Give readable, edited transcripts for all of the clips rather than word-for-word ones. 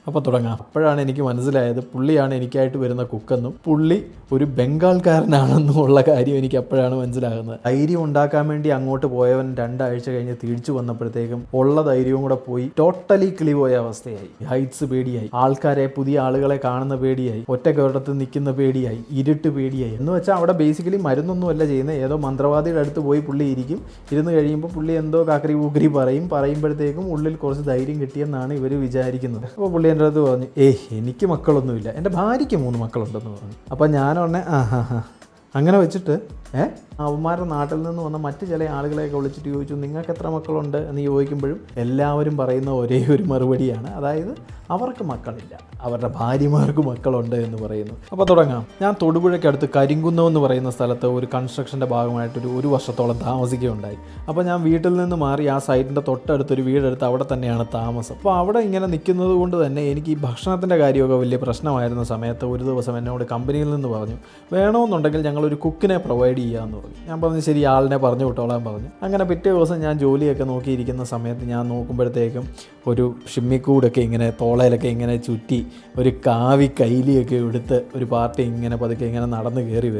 അപ്പോൾ തുടങ്ങാം. അപ്പോഴാണ് എനിക്ക് മനസ്സിലായത് പുള്ളിയാണ് എനിക്കായിട്ട് വരുന്ന കുക്കെന്നും പുള്ളി ഒരു ബംഗാൾക്കാരനാണെന്നും ഉള്ള കാര്യം എനിക്ക് അപ്പോഴാണ് മനസ്സിലാകുന്നത്. ധൈര്യം ഉണ്ടാക്കാൻ വേണ്ടി അങ്ങോട്ട് പോയവൻ 2 ആഴ്ച കഴിഞ്ഞ് തിരിച്ചു വന്നപ്പോഴത്തേക്കും ഉള്ള ധൈര്യവും കൂടെ പോയി ടോട്ടലി കിളി പോയ അവസ്ഥയായി. ഹൈറ്റ്സ് പേടിയായി, ആൾക്കാരെ പുതിയ ആളുകളെ കാണുന്ന പേടിയായി, ഒറ്റക്കൊരിടത്ത് നിൽക്കുന്ന പേടിയായി, ഇരുട്ട് പേടിയായി. എന്ന് വെച്ചാൽ അവിടെ ബേസിക്കലി മരുന്നൊന്നും അല്ല ചെയ്യുന്നത്. ഏതോ മന്ത്രവാദിയുടെ അടുത്ത് പോയി പുള്ളി ഇരുന്ന് കഴിയുമ്പോൾ പുള്ളി എന്തോ കാക്കരി പൂക്കരി പറയുമ്പോഴത്തേക്കും ഉള്ളിൽ കുറച്ച് ധൈര്യം കിട്ടിയെന്നാണ് ഇവർ വിചാരിക്കുന്നത്. അപ്പോൾ പുള്ളി എൻ്റെ അടുത്ത് പറഞ്ഞു, എനിക്ക് മക്കളൊന്നുമില്ല, എൻ്റെ ഭാര്യയ്ക്ക് 3 മക്കളുണ്ടെന്ന് പറഞ്ഞു. അപ്പം ഞാൻ ഉടനെ അങ്ങനെ വെച്ചിട്ട് അവന്മാരുടെ നാട്ടിൽ നിന്ന് വന്ന മറ്റ് ചില ആളുകളെയൊക്കെ വിളിച്ചിട്ട് ചോദിച്ചു, നിങ്ങൾക്ക് എത്ര മക്കളുണ്ട് എന്ന് ചോദിക്കുമ്പോഴും എല്ലാവരും പറയുന്ന ഒരേ ഒരു മറുപടിയാണ്, അതായത് അവർക്ക് മക്കളില്ല, അവരുടെ ഭാര്യമാർക്ക് മക്കളുണ്ട് എന്ന് പറയുന്നു. അപ്പോൾ തുടങ്ങാം. ഞാൻ തൊടുപുഴയ്ക്കടുത്ത് കരിങ്കുന്നം എന്ന് പറയുന്ന സ്ഥലത്ത് ഒരു കൺസ്ട്രക്ഷൻ്റെ ഭാഗമായിട്ടൊരു 1 വർഷത്തോളം താമസിക്കുകയുണ്ടായി. അപ്പോൾ ഞാൻ വീട്ടിൽ നിന്ന് മാറി ആ സൈറ്റിൻ്റെ തൊട്ടടുത്തൊരു വീടെടുത്ത് അവിടെ തന്നെയാണ് താമസം. അപ്പോൾ അവിടെ ഇങ്ങനെ നിൽക്കുന്നത് കൊണ്ട് തന്നെ എനിക്ക് ഈ ഭക്ഷണത്തിൻ്റെ കാര്യമൊക്കെ വലിയ പ്രശ്നമായിരുന്ന സമയത്ത് ഒരു ദിവസം എന്നോട് കമ്പനിയിൽ നിന്ന് പറഞ്ഞു, വേണമെന്നുണ്ടെങ്കിൽ ഞങ്ങളൊരു കുക്കിനെ പ്രൊവൈഡ് ചെയ്യാമെന്ന് പറഞ്ഞു. ഞാൻ പറഞ്ഞു ശരി, ആളിനെ പറഞ്ഞു വിട്ടോളാൻ പറഞ്ഞു. അങ്ങനെ പിറ്റേ ദിവസം ഞാൻ ജോലിയൊക്കെ നോക്കിയിരിക്കുന്ന സമയത്ത് ഞാൻ നോക്കുമ്പോഴത്തേക്കും ഒരു ഷിമ്മിക്കൂടൊക്കെ ഇങ്ങനെ തോളയിലൊക്കെ ഇങ്ങനെ ചുറ്റി ഒരു കാവി കൈലിയൊക്കെ എടുത്ത് ഒരു പാർട്ടി ഇങ്ങനെ പതുക്കെ ഇങ്ങനെ നടന്ന് കയറി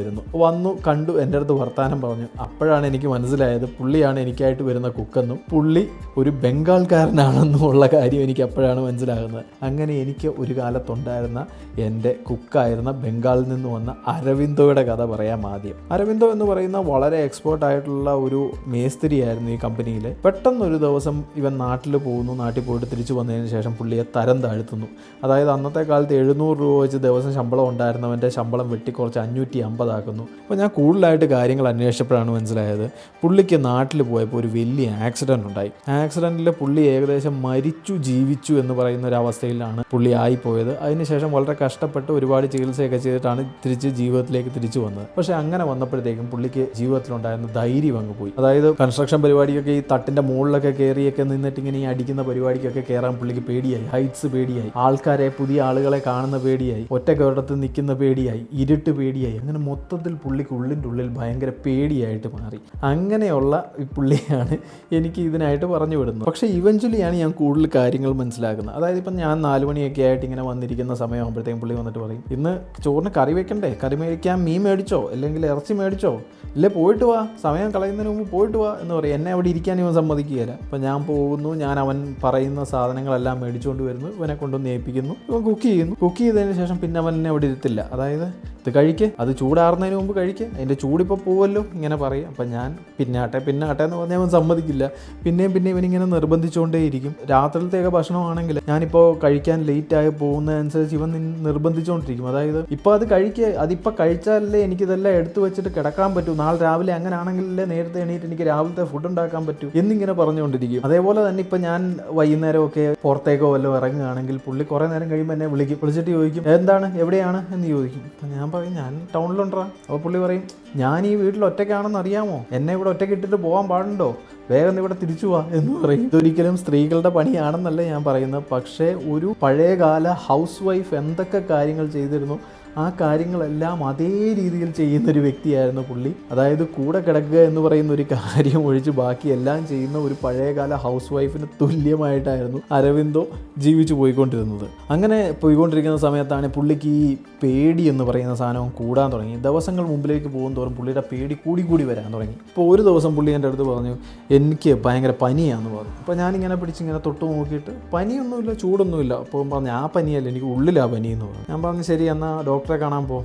വന്നു കണ്ടു, എൻ്റെ അടുത്ത് വർത്താനം പറഞ്ഞു. അപ്പോഴാണ് എനിക്ക് മനസ്സിലായത് പുള്ളിയാണ് എനിക്കായിട്ട് വരുന്ന കുക്കെന്നും പുള്ളി ഒരു ബംഗാൾക്കാരനാണെന്നും ഉള്ള കാര്യം എനിക്ക് അപ്പോഴാണ് മനസ്സിലാകുന്നത്. അങ്ങനെ എനിക്ക് ഒരു കാലത്തുണ്ടായിരുന്ന എൻ്റെ കുക്കായിരുന്ന ബംഗാളിൽ നിന്ന് വന്ന അരവിന്ദോയുടെ കഥ പറയാം ആദ്യം. അരവിന്ദോ എന്ന് പറയുന്ന വളരെ എക്സ്പേർട്ട് ആയിട്ടുള്ള ഒരു മേസ്തിരിയായിരുന്നു ഈ കമ്പനിയിൽ. പെട്ടെന്നൊരു ദിവസം ഇവൻ നാട്ടിൽ പോകുന്നു. നാട്ടിൽ പോയിട്ട് തിരിച്ചു വന്നതിന് ശേഷം പുള്ളിയെ തരം താഴ്ത്തുന്നു. അതായത് അന്നത്തെ കാലത്ത് 700 രൂപ വെച്ച് ദിവസം ശമ്പളം ഉണ്ടായിരുന്നവൻ്റെ ശമ്പളം വെട്ടിക്കുറച്ച് 550 ആക്കുന്നു. അപ്പോൾ ഞാൻ കൂടുതലായിട്ട് കാര്യങ്ങൾ അന്വേഷിച്ചപ്പോഴാണ് മനസ്സിലായത് പുള്ളിക്ക് നാട്ടിൽ പോയപ്പോൾ ഒരു വലിയ ആക്സിഡൻറ്റ് ഉണ്ടായി. ആക്സിഡൻറ്റിൽ പുള്ളി ഏകദേശം മരിച്ചു ജീവിച്ചു എന്ന് പറയുന്ന ഒരു അവസ്ഥയിലാണ് പുള്ളി ആയിപ്പോയത്. അതിനുശേഷം വളരെ കഷ്ടപ്പെട്ട് ഒരുപാട് ചികിത്സയൊക്കെ ചെയ്തിട്ടാണ് തിരിച്ച് ജീവിതത്തിലേക്ക് തിരിച്ചു വന്നത്. പക്ഷേ അങ്ങനെ വന്നപ്പോഴത്തേക്കും പുള്ളിക്ക് ജീവിതത്തിലുണ്ടായിരുന്ന ധൈര്യം അങ്ങ് പോയി. അതായത് കൺസ്ട്രക്ഷൻ പരിപാടിയൊക്കെ ഈ തട്ടിൻ്റെ മുകളിലൊക്കെ കയറിയൊക്കെ നിന്നിട്ട് ഇങ്ങനെ ഈ അടിക്കുന്ന പരിപാടിക്കൊക്കെ കയറാൻ പുള്ളിക്ക് പേടിയായി, ഹൈറ്റ്സ് പേടിയായി, ആൾക്കാരെ പുതിയ ആളുകളെ കാണുന്ന പേടിയായി, ഒറ്റക്കൊരിടത്ത് നിൽക്കുന്ന പേടിയായി, ഇരുട്ട് പേടിയായി. അങ്ങനെ മൊത്തത്തിൽ പുള്ളിക്ക് ഉള്ളിൻ്റെ ഉള്ളിൽ ഭയങ്കര പേടിയായിട്ട് മാറി. അങ്ങനെയുള്ള ഈ പുള്ളിയാണ് എനിക്ക് ഇതിനായിട്ട് പറഞ്ഞു വിടുന്നത്. പക്ഷേ ഇവഞ്ച്വലിയാണ് ഞാൻ കൂടുതൽ കാര്യങ്ങൾ മനസ്സിലാക്കുന്നത്. അതായത് ഇപ്പം ഞാൻ 4 മണിയൊക്കെ ആയിട്ട് ഇങ്ങനെ വന്നിരിക്കുന്ന സമയമാകുമ്പോഴത്തേക്കും പുള്ളി വന്നിട്ട് പറയും, ഇന്ന് ചോറിന് കറി വെക്കണ്ടേ, കറി മേടിക്കാൻ മീൻ മേടിച്ചോ അല്ലെങ്കിൽ ഇറച്ചി മേടിച്ചോ, ഇല്ലേ പോയിട്ട് വാ, സമയം കളയുന്നതിന് മുമ്പ് പോയിട്ട് വാ എന്ന് പറയും. എന്നെ അവിടെ ഇരിക്കാൻ ഇവൻ സമ്മതിക്കുകയില്ല. അപ്പം ഞാൻ പോകുന്നു, ഞാൻ അവൻ പറയുന്ന സാധനങ്ങളെല്ലാം മേടിച്ചുകൊണ്ട് വരുന്നു, ഇവനെ കൊണ്ടുവന്ന് ഏൽപ്പിക്കുന്നു, ഇവൻ കുക്ക് ചെയ്യുന്നു. കുക്ക് ചെയ്തതിന് ശേഷം പിന്നെ അവൻ എന്നെ അവിടെ ഇരുത്തില്ല. അതായത് ഇത് കഴിക്ക്, അത് ചൂടാറുന്നതിന് മുമ്പ് കഴിക്ക്, അതിൻ്റെ ചൂടിപ്പോൾ പോവല്ലോ ഇങ്ങനെ പറയും. അപ്പം ഞാൻ പിന്നാട്ടെ എന്ന് പറഞ്ഞാൽ അവൻ സമ്മതിക്കില്ല. പിന്നെയും ഇവനിങ്ങനെ നിർബന്ധിച്ചുകൊണ്ടേയിരിക്കും. രാത്രിയിലത്തേക്ക് ഭക്ഷണമാണെങ്കിൽ ഞാനിപ്പോൾ കഴിക്കാൻ ലേറ്റായി പോകുന്നതനുസരിച്ച് ഇവൻ നിർബന്ധിച്ചുകൊണ്ടിരിക്കും. അതായത് ഇപ്പോൾ അത് കഴിക്കുക, അതിപ്പോൾ കഴിച്ചാലല്ലേ എനിക്കിതെല്ലാം എടുത്തു വെച്ചിട്ട് കിടക്കാൻ പറ്റൂ, നാളെ രാവിലെ അങ്ങനെ ആണെങ്കിലല്ലേ നേരത്തെ എണീറ്റ് എനിക്ക് രാവിലത്തെ ഫുഡ് ഉണ്ടാക്കാൻ പറ്റൂ എന്നിങ്ങനെ പറഞ്ഞുകൊണ്ടിരിക്കും. അതേപോലെ തന്നെ ഇപ്പം ഞാൻ വൈകുന്നേരമൊക്കെ പുറത്തേക്കോ വല്ലതും ഇറങ്ങുകയാണെങ്കിൽ പുള്ളി കുറേ നേരം കഴിയുമ്പോൾ എന്നെ വിളിച്ചിട്ട് ചോദിക്കും, എന്താണ് എവിടെയാണ് എന്ന് ചോദിക്കും. അപ്പം ഞാൻ പറയും ഞാൻ ടൗണിലുണ്ടാ. അപ്പോൾ പുള്ളി പറയും, ഞാൻ ഈ വീട്ടിൽ ഒറ്റയ്ക്കാണെന്ന് അറിയാമോ, എന്നെ ഇവിടെ ഒറ്റയ്ക്ക് ഇട്ടിട്ട് പോകാൻ പാടുണ്ടോ, വേഗം ഇവിടെ തിരിച്ചു പോവാ എന്ന് പറയും. ഇതൊരിക്കലും സ്ത്രീകളുടെ പണിയാണെന്നല്ല ഞാൻ പറയുന്നത്. പക്ഷേ ഒരു പഴയകാല ഹൗസ് വൈഫ് എന്തൊക്കെ കാര്യങ്ങൾ ചെയ്തിരുന്നു ആ കാര്യങ്ങളെല്ലാം അതേ രീതിയിൽ ചെയ്യുന്നൊരു വ്യക്തിയായിരുന്നു പുള്ളി. അതായത് കൂടെ കിടക്കുക എന്ന് പറയുന്ന ഒരു കാര്യം ഒഴിച്ച് ബാക്കി എല്ലാം ചെയ്യുന്ന ഒരു പഴയകാല ഹൗസ് വൈഫിന് തുല്യമായിട്ടായിരുന്നു അരവിന്ദോ ജീവിച്ചു പോയിക്കൊണ്ടിരുന്നത്. അങ്ങനെ പോയിക്കൊണ്ടിരിക്കുന്ന സമയത്താണ് പുള്ളിക്ക് ഈ പേടി എന്ന് പറയുന്ന സാധനം കൂടാൻ തുടങ്ങി. ദിവസങ്ങൾ മുമ്പിലേക്ക് പോകും തോറും പുള്ളിയുടെ പേടി കൂടി വരാൻ തുടങ്ങി. ഇപ്പോൾ ഒരു ദിവസം പുള്ളി എൻ്റെ അടുത്ത് പറഞ്ഞു, എനിക്ക് ഭയങ്കര പനിയാണെന്ന് പറഞ്ഞു. അപ്പോൾ ഞാനിങ്ങനെ പിടിച്ചിങ്ങനെ തൊട്ട് നോക്കിയിട്ട് പനിയൊന്നുമില്ല, ചൂടൊന്നുമില്ല. അപ്പോൾ പറഞ്ഞു ആ പനിയല്ല, എനിക്ക് ഉള്ളിലാണ് പനി എന്ന് പറഞ്ഞു. ഞാൻ പറഞ്ഞു ശരി, എന്നാൽ ഡോക്ടറെ കാണാൻ പോ.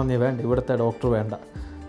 നീ വേണ്ട, ഇവിടുത്തെ ഡോക്ടർ വേണ്ട.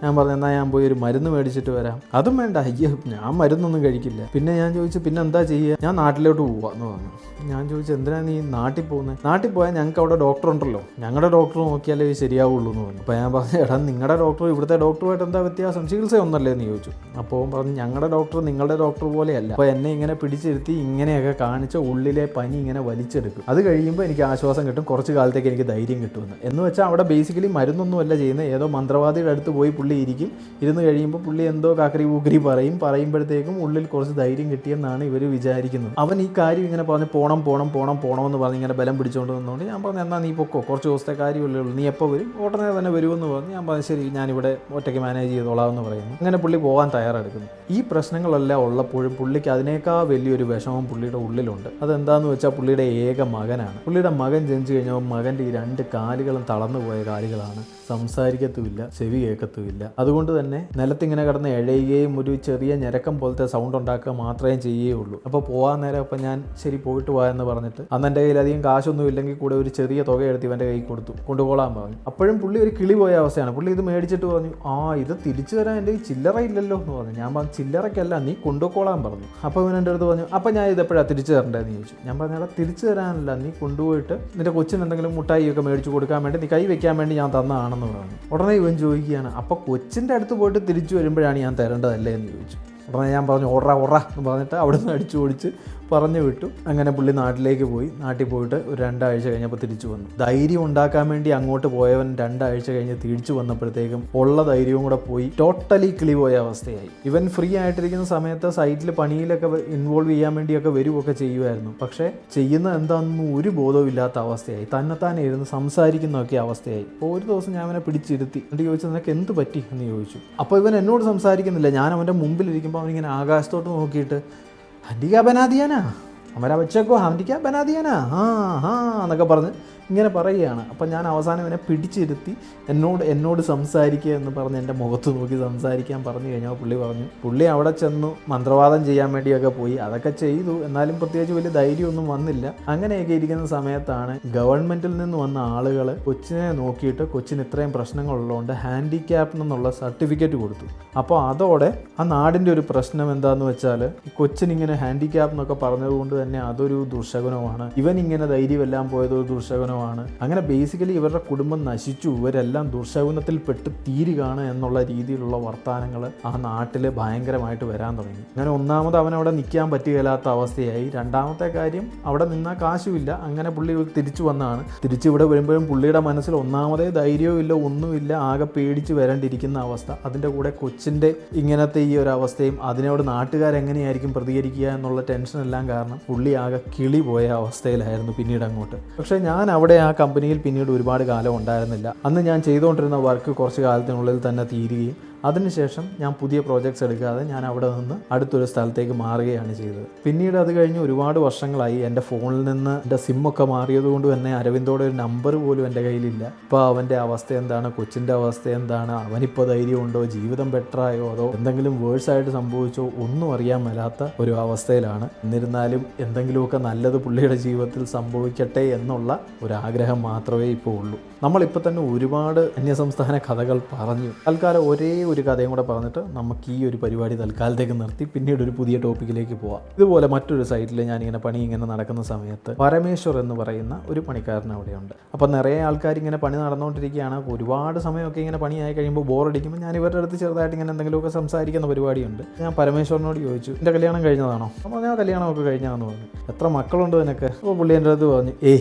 ഞാൻ പറഞ്ഞു എന്നാൽ ഞാൻ പോയി ഒരു മരുന്ന് മേടിച്ചിട്ട് വരാം. അതും വേണ്ട, അയ്യോ ഞാൻ മരുന്നൊന്നും കഴിക്കില്ല. പിന്നെ ഞാൻ ചോദിച്ചു പിന്നെ എന്താ ചെയ്യുക, ഞാൻ നാട്ടിലോട്ട് പോവാന്ന് പറഞ്ഞു. ഞാൻ ചോദിച്ചു എന്തിനാ നീ നാട്ടിൽ പോകുന്നത്? നാട്ടിൽ പോയാൽ ഞങ്ങൾക്ക് അവിടെ ഡോക്ടർ ഉണ്ടല്ലോ, ഞങ്ങളുടെ ഡോക്ടർ നോക്കിയാലേ ശരിയാവുള്ളൂ എന്ന് പറഞ്ഞു. അപ്പോൾ ഞാൻ പറഞ്ഞു എടാ നിങ്ങളുടെ ഡോക്ടർ ഇവിടുത്തെ ഡോക്ടറുമായിട്ട് എന്താ വ്യത്യാസം, ചികിത്സ ഒന്നല്ലേ എന്ന് ചോദിച്ചു. അപ്പോൾ പറഞ്ഞു ഞങ്ങളുടെ ഡോക്ടർ നിങ്ങളുടെ ഡോക്ടർ പോലെയല്ല. അപ്പോൾ എന്നെ ഇങ്ങനെ പിടിച്ചിരുത്തി ഇങ്ങനെയൊക്കെ കാണിച്ച് ഉള്ളിലെ പനി ഇങ്ങനെ വലിച്ചെടുക്കും. അത് കഴിയുമ്പോൾ എനിക്ക് ആശ്വാസം കിട്ടും, കുറച്ച് കാലത്തേക്ക് എനിക്ക് ധൈര്യം കിട്ടുമെന്ന്. എന്ന് വെച്ചാൽ അവിടെ ബേസിക്കലി മരുന്നൊന്നും അല്ല ചെയ്യുന്നത്. ഏതോ മന്ത്രവാദിയുടെ അടുത്ത് പോയി പുള്ളി ഇരുന്ന് കഴിയുമ്പോൾ പുള്ളി എന്തോ കാക്കരി പൂക്കരി പറയുമ്പോഴത്തേക്കും ഉള്ളിൽ കുറച്ച് ധൈര്യം കിട്ടിയെന്നാണ് ഇവർ വിചാരിക്കുന്നത്. അവൻ ഈ കാര്യം ഇങ്ങനെ പറഞ്ഞ് പോണമെന്ന് പറഞ്ഞ് ഇങ്ങനെ ബലം പിടിച്ചുകൊണ്ട് നിന്നുകൊണ്ട് ഞാൻ പറഞ്ഞു എന്നാൽ നീ പൊക്കോ, കുറച്ച് ദിവസത്തെ കാര്യമല്ലേ ഉള്ളൂ, നീ എപ്പോൾ വരും, ഉടനെ തന്നെ വരുമെന്ന് പറഞ്ഞ് ഞാൻ പറഞ്ഞു ശരി ഞാനിവിടെ ഒറ്റയ്ക്ക് മാനേജ് ചെയ്തോളാം എന്ന് പറയുന്നു. അങ്ങനെ പുള്ളി പോകാൻ തയ്യാറെടുക്കുന്നു. ഈ പ്രശ്നങ്ങളെല്ലാം ഉള്ളപ്പോഴും പുള്ളിക്ക് അതിനേക്കാൾ വലിയൊരു വിഷമം പുള്ളിയുടെ ഉള്ളിലുണ്ട്. അതെന്താണെന്ന് വെച്ചാൽ പുള്ളിയുടെ ഏക മകനാണ്. പുള്ളിയുടെ മകൻ ജനിച്ചു കഴിഞ്ഞപ്പോൾ മകൻ്റെ ഈ 2 കാലുകളും തളർന്നു പോയ കാലുകളാണ്. സംസാരിക്കത്തുമില്ല, ചെവി കേൾക്കത്തുമില്ല. അതുകൊണ്ട് തന്നെ നിലത്തിങ്ങനെ കിടന്ന് എഴയുകയും ഒരു ചെറിയ ഞരക്കം പോലത്തെ സൗണ്ട് ഉണ്ടാക്കുക മാത്രമേ ചെയ്യുകയുള്ളൂ. അപ്പോൾ പോകാൻ നേരം അപ്പം ഞാൻ ശരി പോയിട്ട് പോകാൻ എന്ന് പറഞ്ഞിട്ട് അന്ന് എൻ്റെ കയ്യിൽ അധികം കാശൊന്നും ഇല്ലെങ്കിൽ കൂടെ ഒരു ചെറിയ തുക എടുത്ത് ഇവൻ്റെ കയ്യിൽ കൊടുത്തു, കൊണ്ടുപോകാൻ പറഞ്ഞു. അപ്പോഴും പുള്ളി ഒരു കിളി പോയ അവസ്ഥയാണ്. പുള്ളി ഇത് മേടിച്ചിട്ട് പറഞ്ഞു ഇത് തിരിച്ചു തരാൻ എൻ്റെ ഈ ചില്ലറ ഇല്ലല്ലോ എന്ന് പറഞ്ഞു. ഞാൻ പറഞ്ഞു ചില്ലറയ്ക്കല്ല, നീ കൊണ്ടുപോകാൻ പറഞ്ഞു. അപ്പോൾ ഇവൻ എൻ്റെ അടുത്ത് പറഞ്ഞു അപ്പം ഞാൻ ഇത് എപ്പോഴാണ് തിരിച്ചു തരേണ്ടതെന്ന് ചോദിച്ചു. ഞാൻ പറഞ്ഞാൽ തിരിച്ചു തരാനല്ല, നീ കൊണ്ടുപോയിട്ട് നിൻ്റെ കൊച്ചിന് എന്തെങ്കിലും മുട്ടായിയൊക്കെ മേടിച്ച് കൊടുക്കാൻ വേണ്ടി, നീ കൈ വെക്കാൻ വേണ്ടി ഞാൻ തന്നതാണെന്ന് പറഞ്ഞു. ഉടനെ ഇവൻ ചോദിക്കുകയാണ് അപ്പോൾ കൊച്ചിൻ്റെ അടുത്ത് പോയിട്ട് തിരിച്ചു വരുമ്പോഴാണ് ഞാൻ തരേണ്ടതല്ലേ എന്ന് ചോദിച്ചു. ഉടനെ ഞാൻ പറഞ്ഞു ഒറ എന്ന് പറഞ്ഞിട്ട് അവിടെ നിന്ന് അടിച്ചു ഓടിച്ച് പറഞ്ഞു വിട്ടു. അങ്ങനെ പുള്ളി നാട്ടിലേക്ക് പോയി. നാട്ടിൽ പോയിട്ട് ഒരു 2 ആഴ്ച കഴിഞ്ഞപ്പോൾ തിരിച്ചു വന്നു. ധൈര്യം ഉണ്ടാക്കാൻ വേണ്ടി അങ്ങോട്ട് പോയവൻ 2 ആഴ്ച കഴിഞ്ഞ് തിരിച്ചു വന്നപ്പോഴത്തേക്കും ഉള്ള ധൈര്യവും കൂടെ പോയി ടോട്ടലി കിളി പോയ അവസ്ഥയായി. ഇവൻ ഫ്രീ ആയിട്ടിരിക്കുന്ന സമയത്ത് സൈറ്റിൽ പണിയിലൊക്കെ ഇൻവോൾവ് ചെയ്യാൻ വേണ്ടിയൊക്കെ വരുമൊക്കെ ചെയ്യുമായിരുന്നു. പക്ഷേ ചെയ്യുന്നത് എന്താണെന്നും ഒരു ബോധവും ഇല്ലാത്ത അവസ്ഥയായി. തന്നെത്താനെ ഇരുന്ന് സംസാരിക്കുന്നതൊക്കെ അവസ്ഥയായി. അപ്പോൾ ഒരു ദിവസം ഞാൻ അവനെ പിടിച്ചിരുത്തി. എന്നിട്ട് ചോദിച്ചു നിനക്ക് എന്ത് പറ്റി എന്ന് ചോദിച്ചു. അപ്പോൾ ഇവൻ എന്നോട് സംസാരിക്കുന്നില്ല. ഞാൻ അവൻ്റെ മുമ്പിലിരിക്കുമ്പോൾ അവനിങ്ങനെ ആകാശത്തോട്ട് നോക്കിയിട്ട് ഹൻഡിക്കാ ബനാദിയാനാ ഹമാരാ ബച്ചക്കോ ഹൻഡിക്കാ ബനാദിയാനാ എന്നൊക്കെ പറഞ്ഞ് ഇങ്ങനെ പറയുകയാണ്. അപ്പം ഞാൻ അവസാനം ഇവനെ പിടിച്ചിരുത്തി എന്നോട് സംസാരിക്കുക എന്ന് പറഞ്ഞ് എൻ്റെ മുഖത്ത് നോക്കി സംസാരിക്കാൻ പറഞ്ഞു കഴിഞ്ഞാൽ പുള്ളി അവിടെ ചെന്നു മന്ത്രവാദം ചെയ്യാൻ വേണ്ടിയൊക്കെ പോയി. അതൊക്കെ ചെയ്തു, എന്നാലും പ്രത്യേകിച്ച് വലിയ ധൈര്യമൊന്നും വന്നില്ല. അങ്ങനെയൊക്കെ ഇരിക്കുന്ന സമയത്താണ് ഗവൺമെൻറ്റിൽ നിന്ന് വന്ന ആളുകൾ കൊച്ചിനെ നോക്കിയിട്ട് കൊച്ചിന് ഇത്രയും പ്രശ്നങ്ങളുള്ളതുകൊണ്ട് ഹാൻഡിക്യാപ്ഡ് എന്നുള്ള സർട്ടിഫിക്കറ്റ് കൊടുത്തു. അപ്പോൾ അതോടെ ആ നാടിൻ്റെ ഒരു പ്രശ്നം എന്താണെന്ന് വെച്ചാൽ കൊച്ചിനിങ്ങനെ ഹാൻഡിക്യാപ്പ് എന്നൊക്കെ പറഞ്ഞതുകൊണ്ട് തന്നെ അതൊരു ദുർശകുനമാണ്. ഇവനിങ്ങനെ ധൈര്യമെല്ലാം പോയത് ഒരു ദുർശകുനമാണ്. അങ്ങനെ ബേസിക്കലി ഇവരുടെ കുടുംബം നശിച്ചു, ഇവരെല്ലാം ദുർശകുനത്തിൽപ്പെട്ട് തീരുകയാണ് എന്നുള്ള രീതിയിലുള്ള വർത്തമാനങ്ങൾ ആ നാട്ടിൽ ഭയങ്കരമായിട്ട് വരാൻ തുടങ്ങി. അങ്ങനെ ഒന്നാമത് അവനവിടെ നിൽക്കാൻ പറ്റുകയില്ലാത്ത അവസ്ഥയായി. രണ്ടാമത്തെ കാര്യം അവിടെ നിന്നാൽ കാശുമില്ല. അങ്ങനെ പുള്ളി തിരിച്ചു വന്നതാണ്. തിരിച്ചിവിടെ വരുമ്പോഴും പുള്ളിയുടെ മനസ്സിൽ ഒന്നാമതേ ധൈര്യവും ഇല്ല, ഒന്നുമില്ല, ആകെ പേടിച്ച് വരേണ്ടിയിരിക്കുന്ന അവസ്ഥ. അതിൻ്റെ കൂടെ കൊച്ചിൻ്റെ ഇങ്ങനത്തെ ഈ ഒരു അവസ്ഥയും അതിനോട് നാട്ടുകാരെങ്ങനെയായിരിക്കും പ്രതികരിക്കുക എന്നുള്ള ടെൻഷനെല്ലാം കാരണം പുള്ളി ആകെ കിളി പോയ അവസ്ഥയിലായിരുന്നു പിന്നീട് അങ്ങോട്ട്. പക്ഷേ ഞാൻ അവിടെ ആ കമ്പനിയിൽ പിന്നീട് ഒരുപാട് കാലം ഉണ്ടായിരുന്നില്ല. അന്ന് ഞാൻ ചെയ്തുകൊണ്ടിരുന്ന വർക്ക് കുറച്ച് കാലത്തിനുള്ളിൽ തന്നെ തീരുകയും അതിനുശേഷം ഞാൻ പുതിയ പ്രോജക്ട്സ് എടുക്കാതെ ഞാൻ അവിടെ നിന്ന് അടുത്തൊരു സ്ഥലത്തേക്ക് മാറുകയാണ് ചെയ്തത്. പിന്നീട് അത് കഴിഞ്ഞ് ഒരുപാട് വർഷങ്ങളായി. എൻ്റെ ഫോണിൽ നിന്ന് എൻ്റെ സിമ്മൊക്കെ മാറിയതുകൊണ്ട് തന്നെ അരവിന്ദോടെ ഒരു നമ്പർ പോലും എൻ്റെ കയ്യിലില്ല. ഇപ്പോൾ അവൻ്റെ അവസ്ഥ എന്താണ്, കൊച്ചിൻ്റെ അവസ്ഥ എന്താണ്, അവനിപ്പോൾ ധൈര്യമുണ്ടോ, ജീവിതം ബെറ്ററായോ, അതോ എന്തെങ്കിലും വേഴ്സായിട്ട് സംഭവിച്ചോ ഒന്നും അറിയാൻ മേലാത്ത ഒരു അവസ്ഥയിലാണ്. എന്നിരുന്നാലും എന്തെങ്കിലുമൊക്കെ നല്ലത് പുള്ളിയുടെ ജീവിതത്തിൽ സംഭവിക്കട്ടെ എന്നുള്ള ഒരാഗ്രഹം മാത്രമേ ഇപ്പോൾ ഉള്ളൂ. നമ്മളിപ്പോൾ തന്നെ ഒരുപാട് അന്യസംസ്ഥാന കഥകൾ പറഞ്ഞു. തൽക്കാലം ഒരേ ഒരു കഥയും കൂടെ പറഞ്ഞിട്ട് നമുക്ക് ഈ ഒരു പരിപാടി തൽക്കാലത്തേക്ക് നിർത്തി പിന്നീട് ഒരു പുതിയ ടോപ്പിക്കിലേക്ക് പോവാം. ഇതുപോലെ മറ്റൊരു സൈറ്റിൽ ഞാനിങ്ങനെ പണി ഇങ്ങനെ നടക്കുന്ന സമയത്ത് പരമേശ്വർ എന്ന് പറയുന്ന ഒരു പണിക്കാരൻ അവിടെയുണ്ട്. അപ്പോൾ നിറയെ ആൾക്കാർ ഇങ്ങനെ പണി നടന്നുകൊണ്ടിരിക്കുകയാണ്. ഒരുപാട് സമയമൊക്കെ ഇങ്ങനെ പണിയായി കഴിയുമ്പോൾ ബോറടിക്കുമ്പോൾ ഞാൻ ഇവരുടെ അടുത്ത് ചെറുതായിട്ട് ഇങ്ങനെ എന്തെങ്കിലുമൊക്കെ സംസാരിക്കുന്ന പരിപാടിയുണ്ട്. ഞാൻ പരമേശ്വരനോട് ചോദിച്ചു എൻ്റെ കല്യാണം കഴിഞ്ഞതാണോ? അപ്പോൾ ഞാൻ കല്യാണമൊക്കെ കഴിഞ്ഞാന്ന് പറഞ്ഞു. എത്ര മക്കളുണ്ട് നിനക്ക്? അപ്പോൾ പുള്ളി എൻ്റെ അടുത്ത് പറഞ്ഞു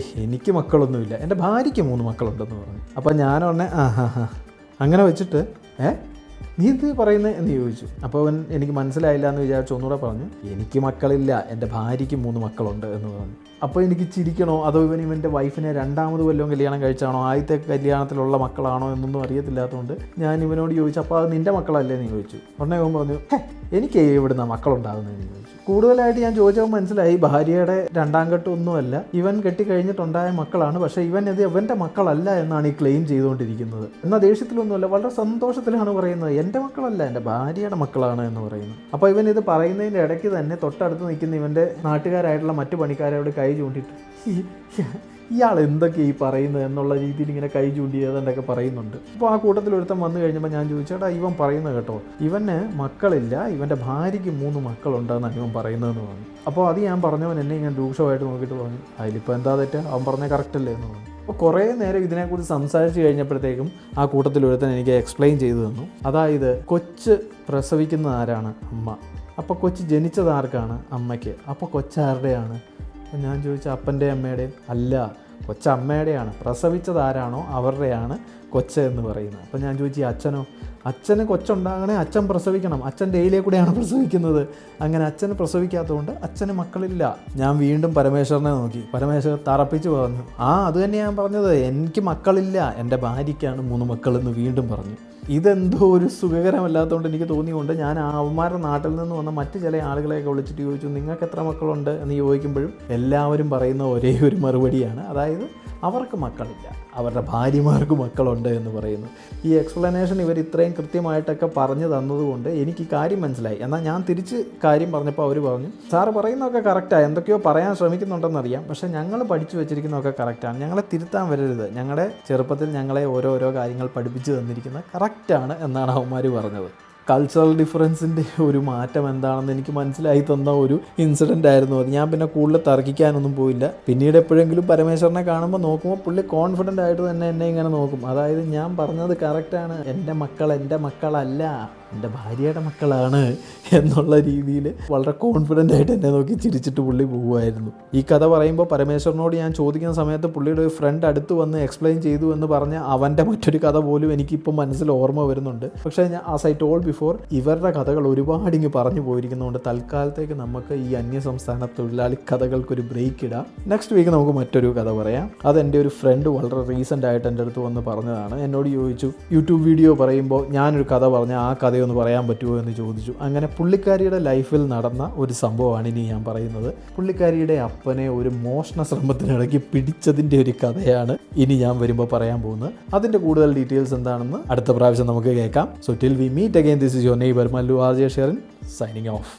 എനിക്ക് മക്കളൊന്നുമില്ല, എൻ്റെ ഭാര്യയ്ക്ക് 3 മക്കളുണ്ടെന്ന് പറഞ്ഞു. അപ്പോൾ ഞാനൊന്നെ അങ്ങനെ വെച്ചിട്ട് നീ ഇത് പറയുന്നത് എന്ന് ചോദിച്ചു. അപ്പോൾ അവൻ എനിക്ക് മനസ്സിലായില്ല എന്ന് വിചാരിച്ചു ഒന്നുകൂടെ പറഞ്ഞു എനിക്ക് മക്കളില്ല, എൻ്റെ ഭാര്യയ്ക്ക് 3 മക്കളുണ്ട് എന്ന് പറഞ്ഞു. അപ്പോൾ എനിക്ക് ചിരിക്കണോ അതോ ഇവൻ്റെ വൈഫിനെ 2ാമത് വല്ലതും കല്യാണം കഴിച്ചാണോ, ആദ്യത്തെ കല്യാണത്തിലുള്ള മക്കളാണോ എന്നൊന്നും അറിയത്തില്ലാത്തതുകൊണ്ട് ഞാൻ ഇവനോട് ചോദിച്ചു അപ്പോൾ അത് നിൻ്റെ മക്കളല്ലേ എന്ന് ചോദിച്ചു. ഉടനെ ഇവൻ പറഞ്ഞു എനിക്ക് എവിടുന്ന മക്കളുണ്ടാകുന്നതെന്ന് ചോദിച്ചു. കൂടുതലായിട്ട് ഞാൻ ചോദിച്ചപ്പോൾ മനസ്സിലായി ഭാര്യയുടെ 2ാം ഘട്ടമൊന്നുമല്ല, ഇവൻ കെട്ടിക്കഴിഞ്ഞിട്ടുണ്ടായ മക്കളാണ്. പക്ഷേ ഇവൻ്റെ മക്കളല്ല എന്നാണ് ഈ ക്ലെയിം ചെയ്തുകൊണ്ടിരിക്കുന്നത്. എന്നാൽ ദേഷ്യത്തിലൊന്നുമല്ല, വളരെ സന്തോഷത്തിലാണ് പറയുന്നത് എൻ്റെ മക്കളല്ല, എൻ്റെ ഭാര്യയുടെ മക്കളാണ് എന്ന് പറയുന്നത്. അപ്പോൾ ഇവൻ ഇത് പറയുന്നതിൻ്റെ ഇടയ്ക്ക് തന്നെ തൊട്ടടുത്ത് നിൽക്കുന്ന ഇവൻ്റെ നാട്ടുകാരായിട്ടുള്ള മറ്റു പണിക്കാരോട് കൈ ചൂണ്ടിയിട്ട് ഇയാൾ എന്തൊക്കെ ഈ പറയുന്നത് എന്നുള്ള രീതിയിൽ ഇങ്ങനെ കൈ ചൂണ്ടി ഏതാണ്ടൊക്കെ പറയുന്നുണ്ട്. അപ്പോൾ ആ കൂട്ടത്തിൽ ഒരുത്തം വന്നു കഴിഞ്ഞപ്പോൾ ഞാൻ ചോദിച്ചേട്ടാ ഇവൻ പറയുന്നത് കേട്ടോ, ഇവന് മക്കളില്ല, ഇവൻ്റെ ഭാര്യയ്ക്ക് 3 മക്കളുണ്ടെന്നാണ് ഇവൻ പറയുന്നതെന്ന് പറഞ്ഞു. അപ്പോൾ അത് ഞാൻ പറഞ്ഞവൻ എന്നെ ഇങ്ങനെ രൂക്ഷമായിട്ട് നോക്കിയിട്ട് പറഞ്ഞു അതിലിപ്പോൾ എന്താ തെറ്റ്, അവൻ പറഞ്ഞാൽ കറക്റ്റല്ലേ എന്ന് പറഞ്ഞു. അപ്പോൾ കുറേ നേരം ഇതിനെക്കുറിച്ച് സംസാരിച്ച് കഴിഞ്ഞപ്പോഴത്തേക്കും ആ കൂട്ടത്തിൽ ഒരുത്തൻ എനിക്ക് എക്സ്പ്ലെയിൻ ചെയ്തു തന്നു. അതായത് കൊച്ച് പ്രസവിക്കുന്നത് ആരാണ്? അമ്മ. അപ്പോൾ കൊച്ച് ജനിച്ചത് ആർക്കാണ്? അമ്മയ്ക്ക്. അപ്പോൾ കൊച്ചാരുടെയാണ്? ഞാൻ ചോദിച്ച അപ്പൻ്റെ അമ്മയുടെയും? അല്ല, കൊച്ചമ്മയുടെയാണ്, പ്രസവിച്ചത് ആരാണോ അവരുടെയാണ് കൊച്ച് എന്ന് പറയുന്നത്. അപ്പോൾ ഞാൻ ചോദിച്ചു അച്ഛനോ? അച്ഛന് കൊച്ചുണ്ടാകണേ അച്ഛൻ പ്രസവിക്കണം, അച്ഛൻ ഡെയിലി കൂടെയാണ് പ്രസവിക്കുന്നത്. അങ്ങനെ അച്ഛന് പ്രസവിക്കാത്തതുകൊണ്ട് അച്ഛന് മക്കളില്ല. ഞാൻ വീണ്ടും പരമേശ്വരനെ നോക്കി. പരമേശ്വരൻ തറപ്പിച്ച് പറഞ്ഞു, അത് തന്നെ ഞാൻ പറഞ്ഞത്, എനിക്ക് മക്കളില്ല, എൻ്റെ ഭാര്യയ്ക്കാണ് 3 മക്കളെന്ന് വീണ്ടും പറഞ്ഞു. ഇതെന്തോ ഒരു സുഖകരമല്ലാത്തതുകൊണ്ട് എനിക്ക് തോന്നിയുകൊണ്ട് ഞാൻ അവന്മാരുടെ നാട്ടിൽ നിന്ന് വന്ന മറ്റ് ചില ആളുകളെയൊക്കെ വിളിച്ചിട്ട് ചോദിച്ചു, നിങ്ങൾക്ക് എത്ര മക്കളുണ്ട് എന്ന് ചോദിക്കുമ്പോഴും എല്ലാവരും പറയുന്ന ഒരേ ഒരു മറുപടിയാണ്, അതായത് അവർക്ക് മക്കളില്ല, അവരുടെ ഭാര്യമാർക്ക് മക്കളുണ്ട് എന്ന് പറയുന്നു. ഈ എക്സ്പ്ലനേഷൻ ഇവർ ഇത്രയും കൃത്യമായിട്ടൊക്കെ പറഞ്ഞു തന്നതുകൊണ്ട് എനിക്ക് കാര്യം മനസ്സിലായി. എന്നാൽ ഞാൻ തിരിച്ച് കാര്യം പറഞ്ഞപ്പോൾ അവർ പറഞ്ഞു, സാറ് പറയുന്നതൊക്കെ കറക്റ്റാണ്, എന്തൊക്കെയോ പറയാൻ ശ്രമിക്കുന്നുണ്ടെന്നറിയാം, പക്ഷേ ഞങ്ങൾ പഠിച്ചു വെച്ചിരിക്കുന്നതൊക്കെ കറക്റ്റാണ്, ഞങ്ങളെ തിരുത്താൻ വരരുത്, ഞങ്ങളുടെ ചെറുപ്പത്തിൽ ഞങ്ങളെ ഓരോരോ കാര്യങ്ങൾ പഠിപ്പിച്ചു തന്നിരിക്കുന്നത് കറക്റ്റാണ് എന്നാണ് അവന്മാർ പറഞ്ഞത്. കൾച്ചറൽ ഡിഫറൻസിൻ്റെ ഒരു മാറ്റം എന്താണെന്ന് എനിക്ക് മനസ്സിലായി തന്ന ഒരു ഇൻസിഡൻ്റ് ആയിരുന്നു അത്. ഞാൻ പിന്നെ കൂടുതൽ തർക്കിക്കാനൊന്നും പോയില്ല. പിന്നീട് എപ്പോഴെങ്കിലും പരമേശ്വരനെ കാണുമ്പോൾ നോക്കുമ്പോൾ പുള്ളി കോൺഫിഡൻ്റ് ആയിട്ട് തന്നെ എന്നെ ഇങ്ങനെ നോക്കും. അതായത് ഞാൻ പറഞ്ഞത് കറക്റ്റാണ്, എൻ്റെ മക്കൾ എൻ്റെ മക്കളല്ല, എൻ്റെ ഭാര്യയുടെ മക്കളാണ് എന്നുള്ള രീതിയിൽ വളരെ കോൺഫിഡൻ്റ് ആയിട്ട് എന്നെ നോക്കി ചിരിച്ചിട്ട് പുള്ളി പോകുമായിരുന്നു. ഈ കഥ പറയുമ്പോൾ പരമേശ്വരനോട് ഞാൻ ചോദിക്കുന്ന സമയത്ത് പുള്ളിയുടെ ഒരു ഫ്രണ്ട് അടുത്ത് വന്ന് എക്സ്പ്ലെയിൻ ചെയ്തു എന്ന് പറഞ്ഞ അവൻ്റെ മറ്റൊരു കഥ പോലും എനിക്കിപ്പോൾ മനസ്സിൽ ഓർമ്മ വരുന്നുണ്ട്. പക്ഷേ ഞാൻ ആസ് ഐ ടോൾഡ് ബിഫോർ, ഇവരുടെ കഥകൾ ഒരുപാട് ഇങ്ങ് പറഞ്ഞു പോയിരിക്കുന്നതുകൊണ്ട് തൽക്കാലത്തേക്ക് നമുക്ക് ഈ അന്യസംസ്ഥാന തൊഴിലാളി കഥകൾക്കൊരു ബ്രേക്ക് ഇടാം. നെക്സ്റ്റ് വീക്ക് നമുക്ക് മറ്റൊരു കഥ പറയാം. അതെൻ്റെ ഒരു ഫ്രണ്ട് വളരെ റീസെൻ്റ് ആയിട്ട് എൻ്റെ അടുത്ത് വന്ന് പറഞ്ഞതാണ്. എന്നോട് ചോദിച്ചു, യൂട്യൂബ് വീഡിയോ പറയുമ്പോൾ ഞാനൊരു കഥ പറഞ്ഞ ആ കഥയൊന്ന് പറയാൻ പറ്റുമോ എന്ന് ചോദിച്ചു. അങ്ങനെ പുള്ളിക്കാരിയുടെ ലൈഫിൽ നടന്ന ഒരു സംഭവമാണ് ഇനി ഞാൻ പറയുന്നത്. പുള്ളിക്കാരിയുടെ അപ്പനെ ഒരു മോഷണ ശ്രമത്തിനിടയ്ക്ക് പിടിച്ചതിൻ്റെ ഒരു കഥയാണ് ഇനി ഞാൻ വരുമ്പോൾ പറയാൻ പോകുന്നത്. അതിൻ്റെ കൂടുതൽ ഡീറ്റെയിൽസ് എന്താണെന്ന് അടുത്ത പ്രാവശ്യം നമുക്ക് കേൾക്കാം. So till we meet again, this is your neighbour Mallu RJ Sherin signing of.